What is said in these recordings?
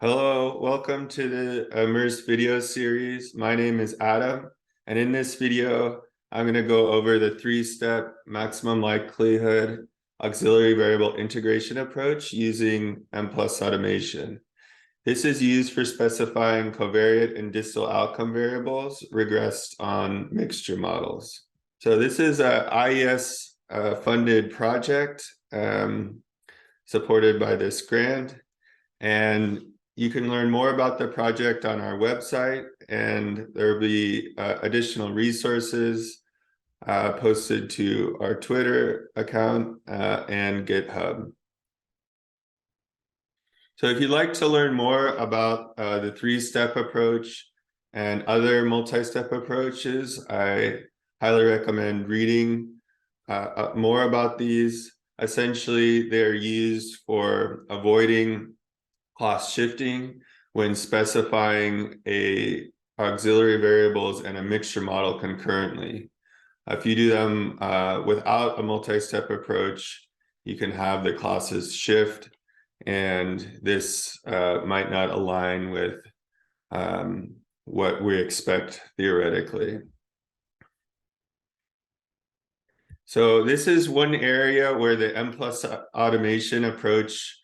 Hello, welcome to the Immerse video series. My name is Adam, and in this video, I'm going to go over the three-step maximum likelihood auxiliary variable integration approach using MplusAutomation. This is used for specifying covariate and distal outcome variables regressed on mixture models. So this is a IES funded project supported by this grant, and you can learn more about the project on our website, and there will be additional resources posted to our Twitter account and GitHub. So if you'd like to learn more about the three-step approach and other multi-step approaches, I highly recommend reading more about these. Essentially, they're used for avoiding class shifting when specifying auxiliary variables and a mixture model concurrently. If you do them without a multi-step approach, you can have the classes shift, and this might not align with what we expect theoretically. So this is one area where the MplusAutomation approach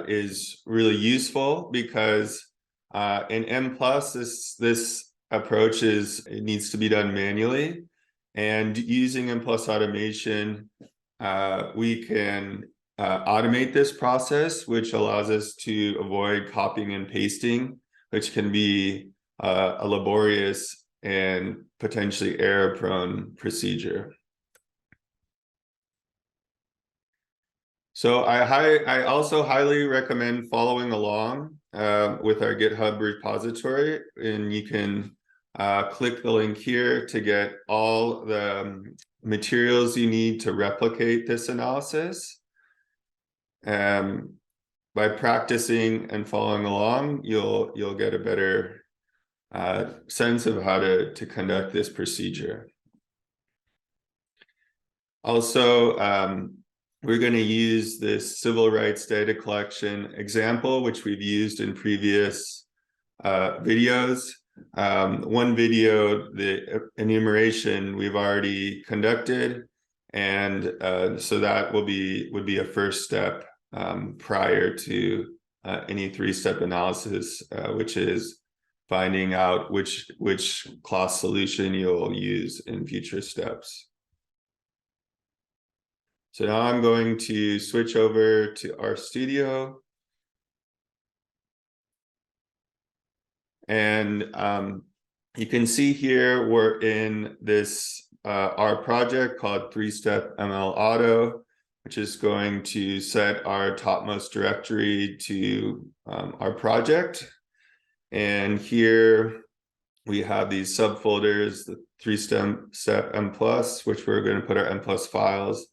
is really useful, because in M+, this approach it needs to be done manually, and using MplusAutomation, we can automate this process, which allows us to avoid copying and pasting, which can be a laborious and potentially error-prone procedure. So I also highly recommend following along with our GitHub repository, and you can click the link here to get all the materials you need to replicate this analysis. By practicing and following along, you'll get a better sense of how to conduct this procedure. Also, we're going to use this civil rights data collection example, which we've used in previous videos. One video, the enumeration, we've already conducted, and so that would be a first step prior to any three-step analysis, which is finding out which class solution you'll use in future steps. So now I'm going to switch over to RStudio. And you can see here we're in this our project called three-step ML Auto, which is going to set our topmost directory to our project. And here we have these subfolders, the three-step M+, which we're going to put our M+ files,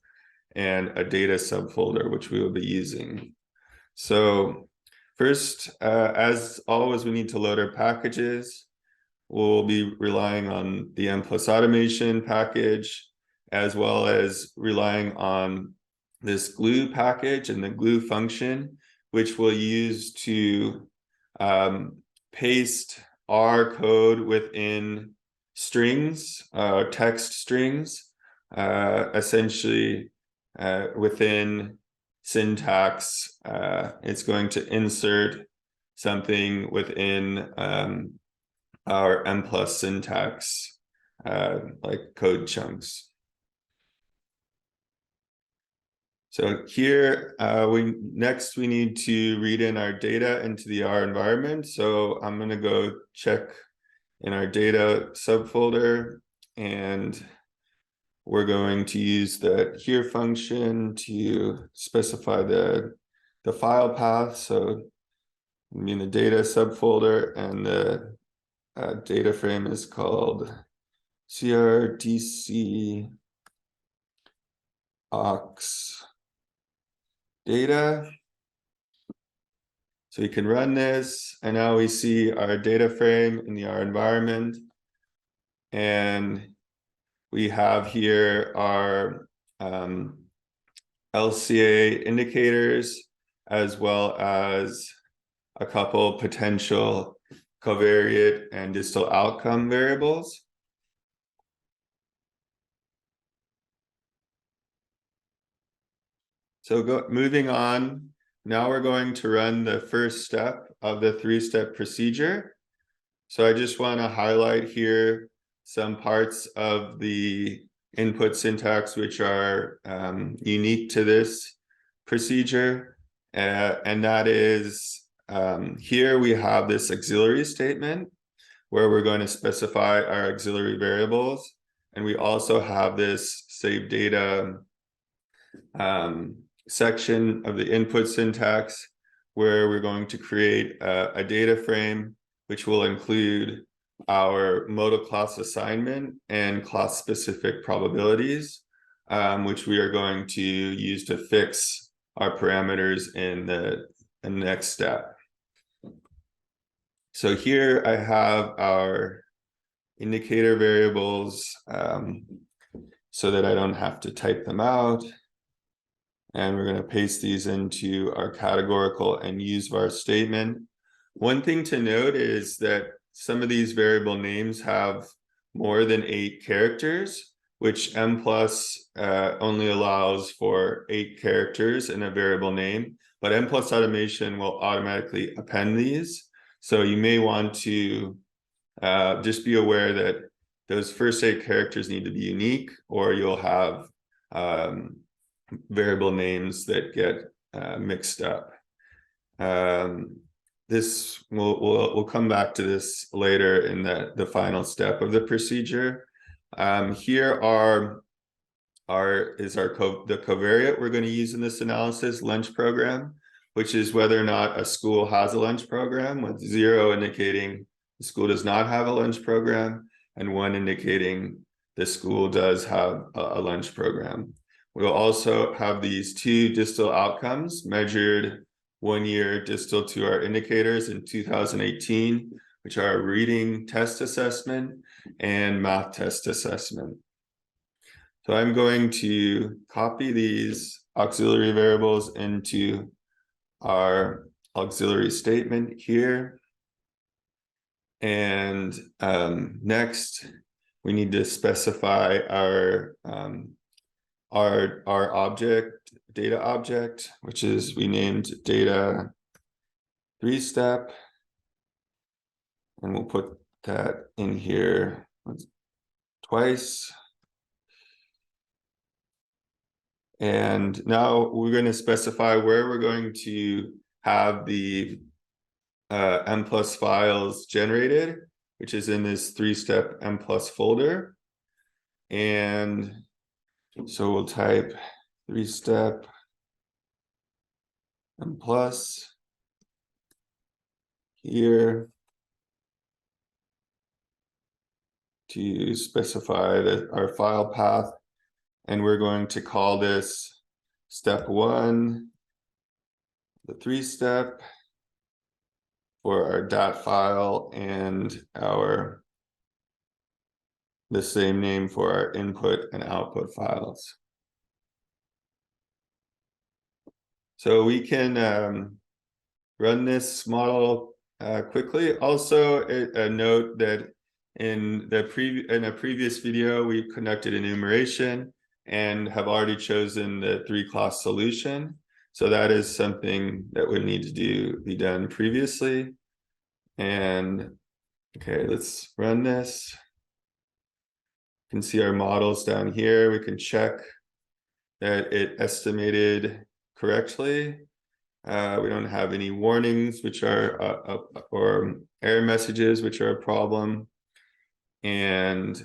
and a data subfolder, which we will be using. So first, as always, we need to load our packages. We'll be relying on the MplusAutomation package, as well as relying on this glue package and the glue function, which we'll use to paste our code within strings, text strings, essentially within syntax. It's going to insert something within our M+ syntax, like code chunks. So here, next we need to read in our data into the R environment. So I'm going to go check in our data subfolder, and we're going to use the here function to specify the file path. So I mean the data subfolder, and the data frame is called CRDC aux data. So you can run this, and now we see our data frame in the R environment, and we have here our LCA indicators, as well as a couple potential covariate and distal outcome variables. So moving on, now we're going to run the first step of the three-step procedure. So I just want to highlight here some parts of the input syntax which are unique to this procedure. And that is, here we have this auxiliary statement where we're going to specify our auxiliary variables. And we also have this save data section of the input syntax where we're going to create a data frame which will include our modal class assignment and class specific probabilities, which we are going to use to fix our parameters in the next step. So here I have our indicator variables so that I don't have to type them out. And we're going to paste these into our categorical and usevar statement. One thing to note is that some of these variable names have more than 8 characters, which M+ only allows for 8 characters in a variable name, but MplusAutomation will automatically append these. So you may want to just be aware that those first 8 characters need to be unique, or you'll have variable names that get mixed up. This we'll come back to this later in the final step of the procedure. Here is the covariate we're going to use in this analysis, lunch program, which is whether or not a school has a lunch program, with 0 indicating the school does not have a lunch program, and 1 indicating the school does have a lunch program. We'll also have these 2 distal outcomes measured 1 year distal to our indicators in 2018, which are reading test assessment and math test assessment. So I'm going to copy these auxiliary variables into our auxiliary statement here. And next, we need to specify our data object, which is we named data 3-step, and we'll put that in here twice. And now we're going to specify where we're going to have the M+ files generated, which is in this 3-step M+ folder. And so we'll type 3-step M+ here to specify our file path. And we're going to call this step 1, the 3-step, for our .dat file, and the same name for our input and output files. So we can run this model quickly. Also, a note that in a previous video, we conducted enumeration and have already chosen the 3-class solution. So that is something that would need to be done previously. And okay, let's run this. You can see our models down here. We can check that it estimated correctly. We don't have any warnings, which are or error messages, which are a problem. And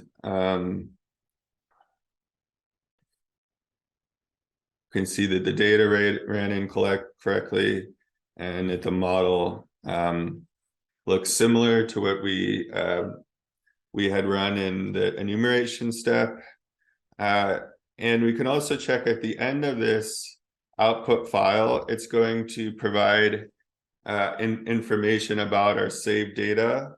you can see that the data ran in correctly, and that the model looks similar to what we had run in the enumeration step. And we can also check at the end of this output file, it's going to provide information about our saved data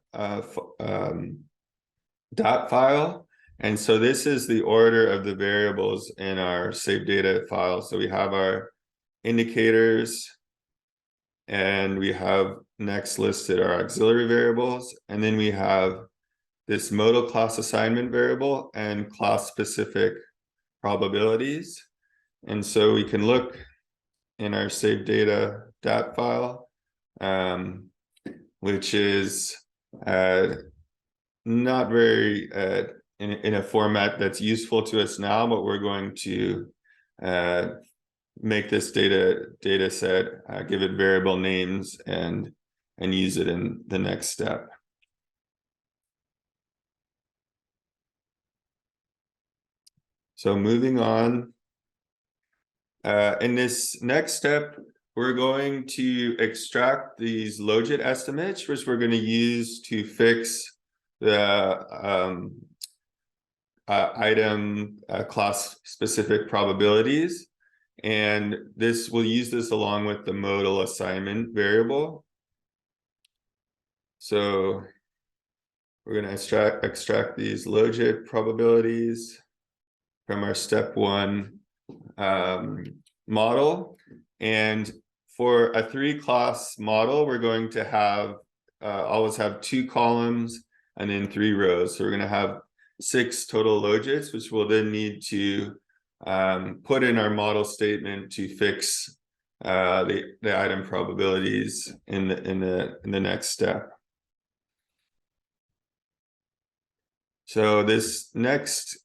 dot file. And so this is the order of the variables in our saved data file. So we have our indicators, and we have next listed our auxiliary variables, and then we have this modal class assignment variable and class specific probabilities. And so we can look in our save data dat file, which is not very in a format that's useful to us now, but we're going to make this data set, give it variable names, and use it in the next step. So moving on, in this next step, we're going to extract these Logit estimates, which we're going to use to fix the item class specific probabilities. And this, we'll use this along with the modal assignment variable. So we're going to extract these Logit probabilities from our step 1 model. And for a 3-class model, we're going to have always have 2 columns and then 3 rows. So we're going to have 6 total Logits, which we'll then need to put in our model statement to fix the item probabilities in the next step. So this next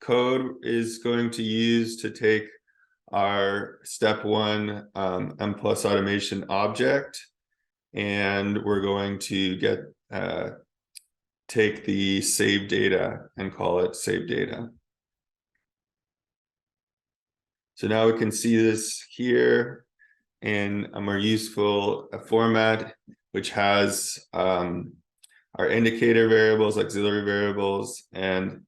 code is going to use to take our step 1 MplusAutomation object, and we're going to get take the save data and call it save data. So now we can see this here in a more useful format, which has our indicator variables, auxiliary variables, and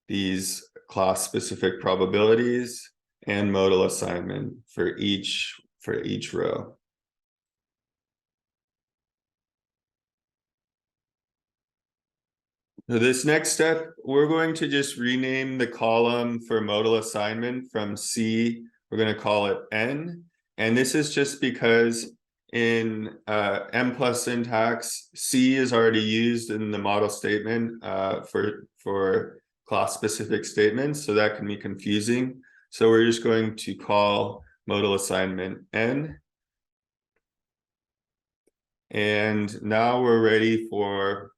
these class specific probabilities and modal assignment for each row. So this next step, we're going to just rename the column for modal assignment from C. We're going to call it N. And this is just because in M+ syntax, C is already used in the model statement for class specific statements. So that can be confusing. So we're just going to call modal assignment N. And now we're ready for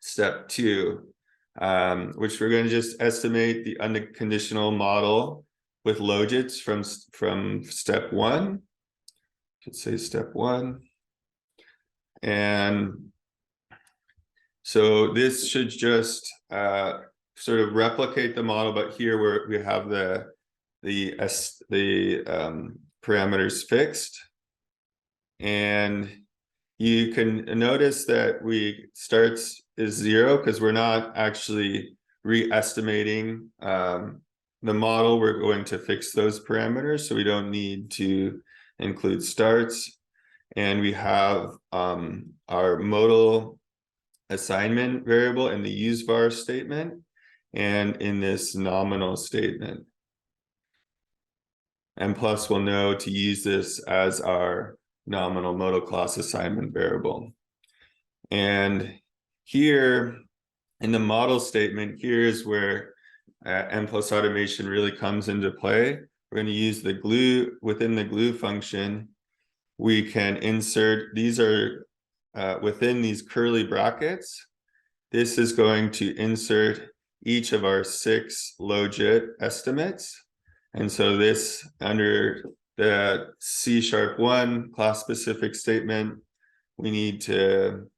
step 2, which we're going to just estimate the unconditional model with Logits from step 1. Should say step 1. And so this should just sort of replicate the model, but here we have the parameters fixed. And you can notice that starts is 0 because we're not actually re-estimating the model. We're going to fix those parameters, so we don't need to include starts. And we have our modal assignment variable in the useVar statement and in this nominal statement. And plus we'll know to use this as our nominal modal class assignment variable. And here in the model statement, here's where MplusAutomation really comes into play. We're going to use the glue. Within the glue function, we can insert, these are within these curly brackets. This is going to insert each of our 6 Logit estimates. And so this, under the C#1 class specific statement, we need to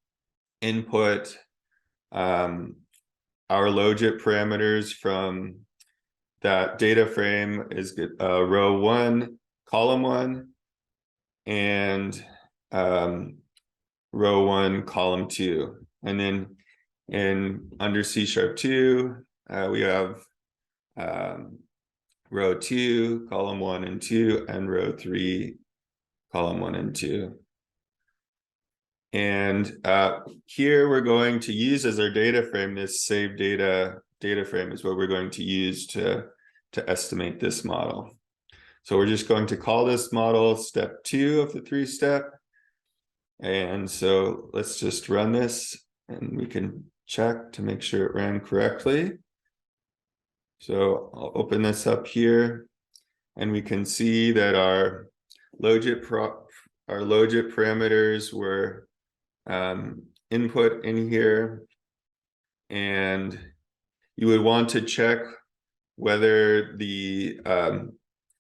input our Logit parameters from that data frame is row 1, column 1, and row 1, column 2. And then under C#2, we have row 2, column 1 and 2, and row 3, column 1 and 2. And here we're going to use as our data frame, this save data frame is what we're going to use to estimate this model. So we're just going to call this model step 2 of the 3-step. And so let's just run this and we can check to make sure it ran correctly. So I'll open this up here and we can see that our Logit parameters were input in here, and you would want to check whether the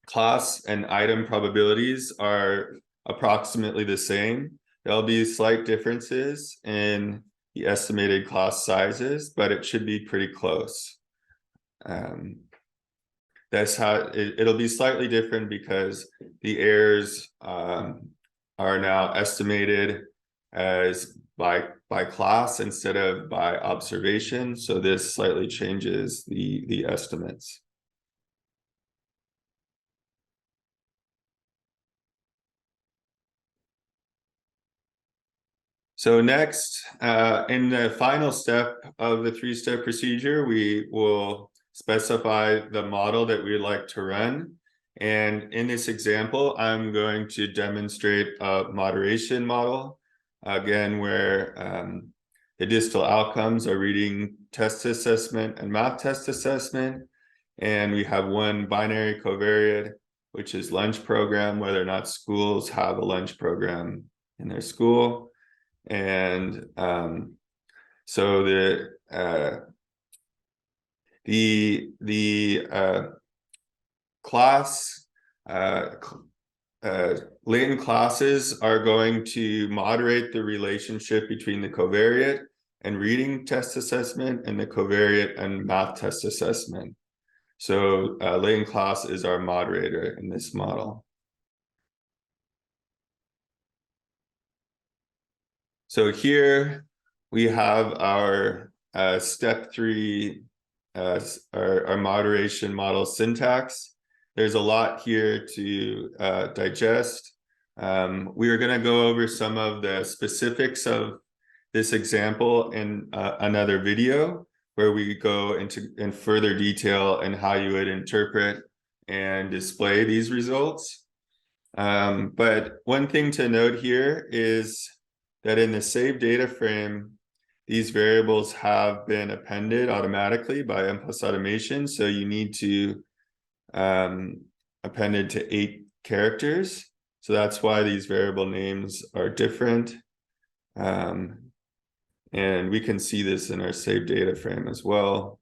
class and item probabilities are approximately the same. There'll be slight differences in the estimated class sizes, but it should be pretty close. That's how it'll be slightly different because the errors are now estimated as by class instead of by observation. So this slightly changes the estimates. So next, in the final step of the 3-step procedure, we will specify the model that we'd like to run. And in this example, I'm going to demonstrate a moderation model, again, where the distal outcomes are reading test assessment and math test assessment. And we have one binary covariate, which is lunch program, whether or not schools have a lunch program in their school. And so the class latent classes are going to moderate the relationship between the covariate and reading test assessment and the covariate and math test assessment. So latent class is our moderator in this model. So here we have our step 3, our moderation model syntax. There's a lot here to digest. We are going to go over some of the specifics of this example in another video where we go in further detail and how you would interpret and display these results. But one thing to note here is that in the save data frame, these variables have been appended automatically by MplusAutomation. So you need to append it to 8 characters. So that's why these variable names are different. And we can see this in our save data frame as well,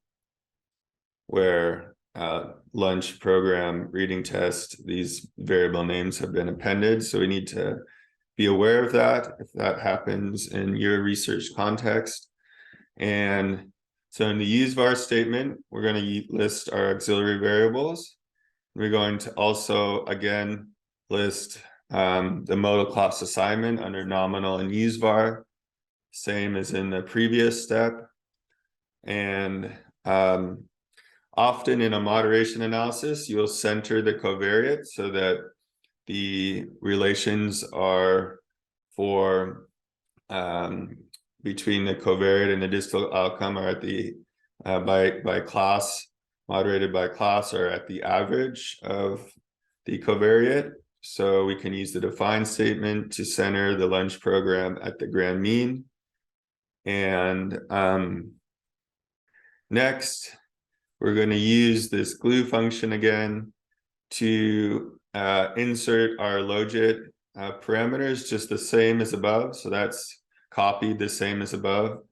where lunch program, reading test, these variable names have been appended. So we need to be aware of that if that happens in your research context. And so in the useVar statement, we're going to list our auxiliary variables. We're going to also, again, list the modal class assignment under nominal and useVar, same as in the previous step. And often in a moderation analysis, you'll center the covariate so that the relations are for between the covariate and the distal outcome are at the by class, moderated by class, are at the average of the covariate. So we can use the define statement to center the lunch program at the grand mean. And next, we're going to use this glue function again to insert our Logit parameters just the same as above. So that's copied the same as above.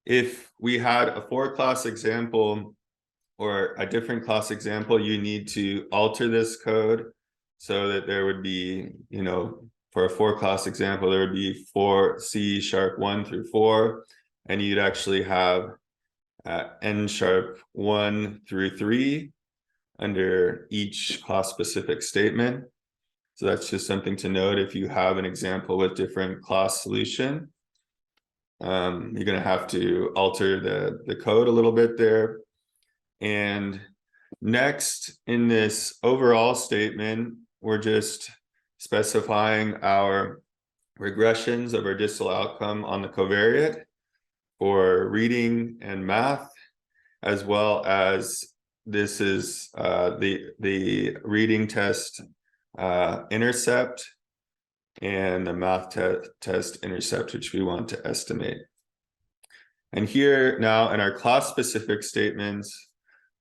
If we had a 4-class example or a different class example, you need to alter this code so that there would be, for a 4-class example, there would be 4 C# 1 through 4, and you'd actually have N# 1 through 3 under each class specific statement. So that's just something to note if you have an example with different class solution. You're going to have to alter the code a little bit there. And next, in this overall statement, we're just specifying our regressions of our distal outcome on the covariate for reading and math, as well as this is the reading test intercept and the math test intercept, which we want to estimate. And here now in our class specific statements,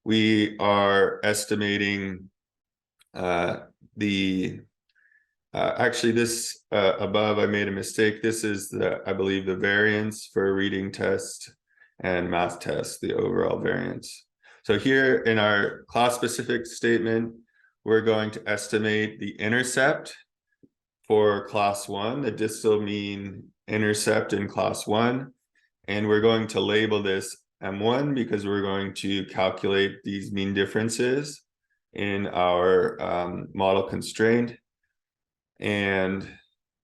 we are estimating actually this above, I made a mistake. This is I believe the variance for reading test and math test, the overall variance. So here in our class specific statement, we're going to estimate the intercept for class 1, the distal mean intercept in class 1. And we're going to label this M1 because we're going to calculate these mean differences in our model constraint. And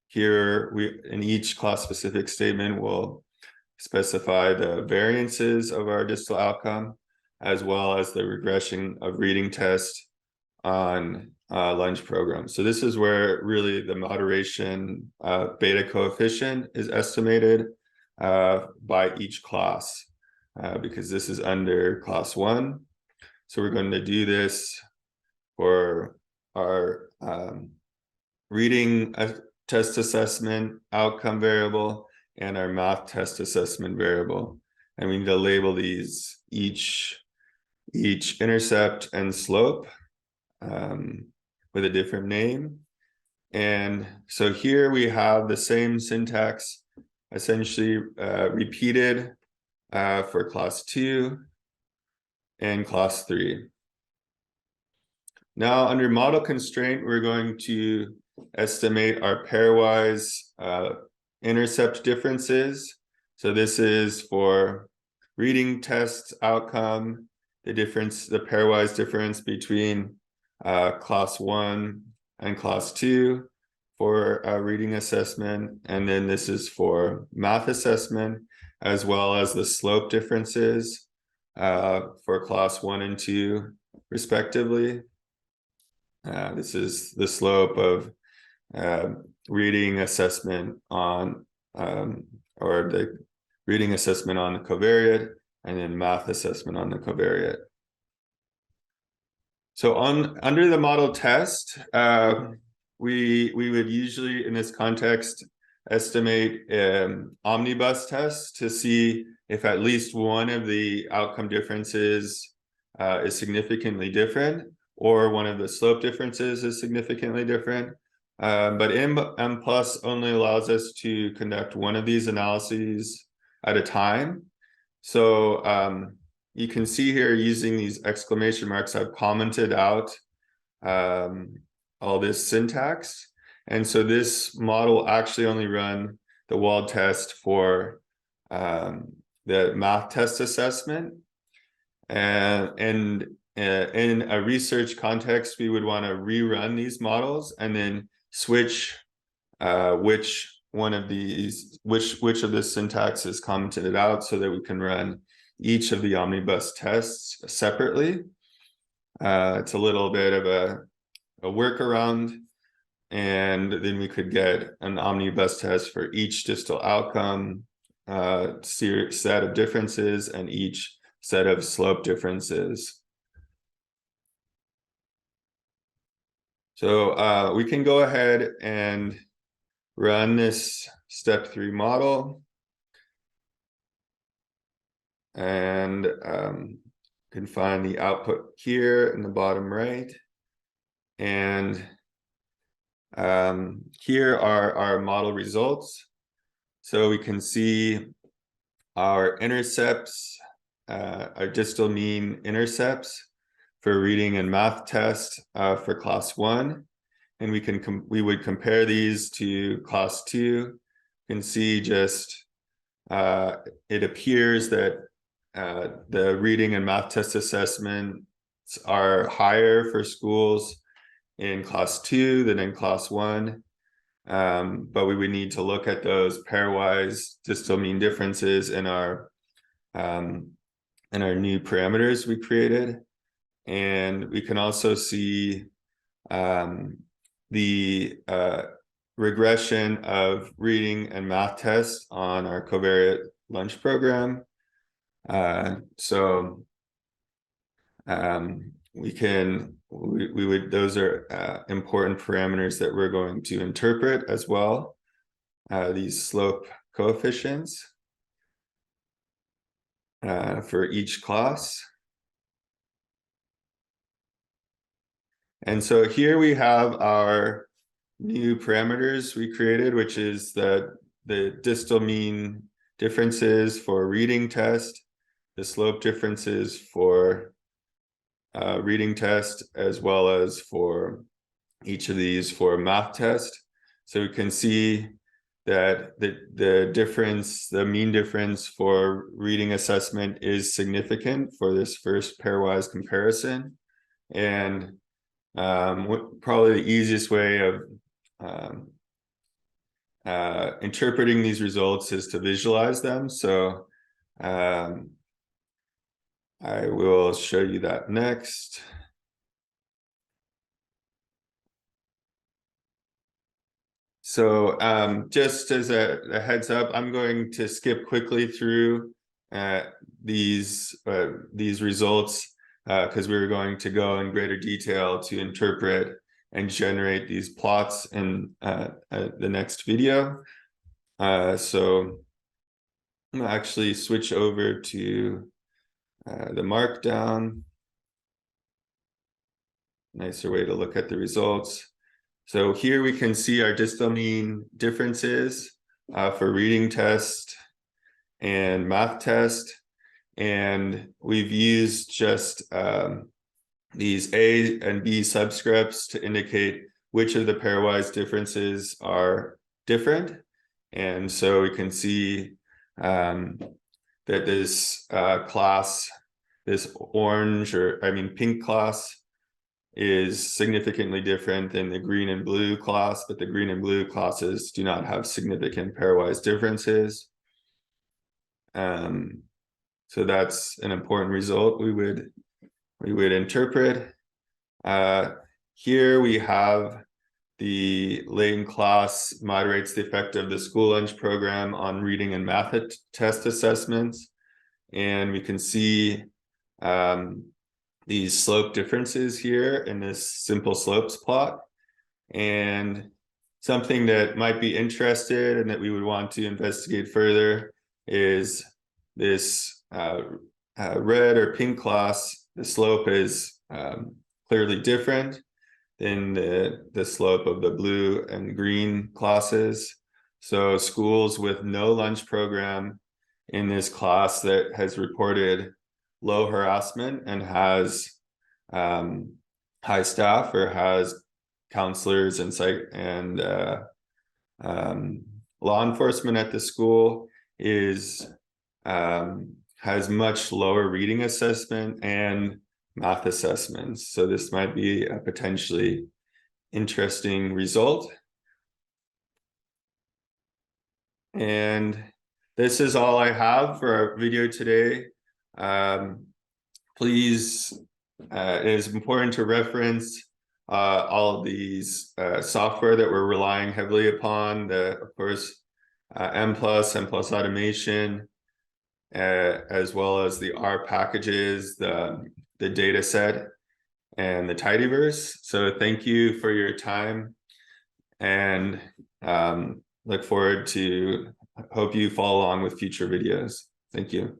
here in each class specific statement, we'll specify the variances of our distal outcome, as well as the regression of reading test on lunch program. So this is where really the moderation beta coefficient is estimated by each class, because this is under class 1. So we're going to do this for our reading test assessment outcome variable and our math test assessment variable. And we need to label these each intercept and slope with a different name. And so here we have the same syntax essentially repeated for class 2 and class 3. Now under model constraint, we're going to estimate our pairwise intercept differences. So this is for reading test outcome, the pairwise difference between class 1 and class 2 for reading assessment. And then this is for math assessment, as well as the slope differences for class 1 and 2 respectively. This is the slope of reading assessment on or the reading assessment on the covariate, and then math assessment on the covariate. So under the model test, we would usually in this context estimate omnibus tests to see if at least one of the outcome differences is significantly different, or one of the slope differences is significantly different. But M+ only allows us to conduct one of these analyses at a time. So you can see here using these exclamation marks, I've commented out all this syntax. And so this model will actually only run the wald test for the math test assessment. And in a research context, we would want to rerun these models and then switch which of the syntax is commented out, so that we can run each of the omnibus tests separately. It's a little bit of a workaround, and then we could get an omnibus test for each distal outcome set of differences and each set of slope differences. So we can go ahead and run this step 3 model, and can find the output here in the bottom right. And here are our model results. So we can see our intercepts, our distal mean intercepts for reading and math test for class 1. And we would compare these to class 2. You can see just it appears that the reading and math test assessments are higher for schools in class 2 than in class 1. But we would need to look at those pairwise distal mean differences in our new parameters we created. And we can also see the regression of reading and math tests on our covariate lunch program. So those are important parameters that we're going to interpret as well. These slope coefficients for each class. And so here we have our new parameters we created, which is the distal mean differences for reading test, the slope differences for reading test, as well as for each of these for math test. So we can see that the difference, the mean difference for reading assessment is significant for this first pairwise comparison. And probably the easiest way of interpreting these results is to visualize them. So I will show you that next. So just as a heads up, I'm going to skip quickly through these results because we're going to go in greater detail to interpret and generate these plots in the next video. So I'm gonna actually switch over to the markdown. Nicer way to look at the results. So here we can see our distal mean differences for reading test and math test. And we've used just these A and B subscripts to indicate which of the pairwise differences are different. And so we can see that this class, this pink class, is significantly different than the green and blue class, but the green and blue classes do not have significant pairwise differences. So that's an important result we would interpret. Here we have the latent class moderates the effect of the school lunch program on reading and math test assessments. And we can see these slope differences here in this simple slopes plot. And something that might be interested and that we would want to investigate further is this red or pink class. The slope is clearly different than the slope of the blue and green classes. So schools with no lunch program in this class that has reported low harassment and has high staff or has counselors and law enforcement at the school has much lower reading assessment and math assessments. So this might be a potentially interesting result. And this is all I have for our video today. Please, it is important to reference all of these software that we're relying heavily upon, of course, MplusAutomation, as well as the R packages, the data set, and the tidyverse. So thank you for your time, and look forward to, hope you follow along with future videos. Thank you.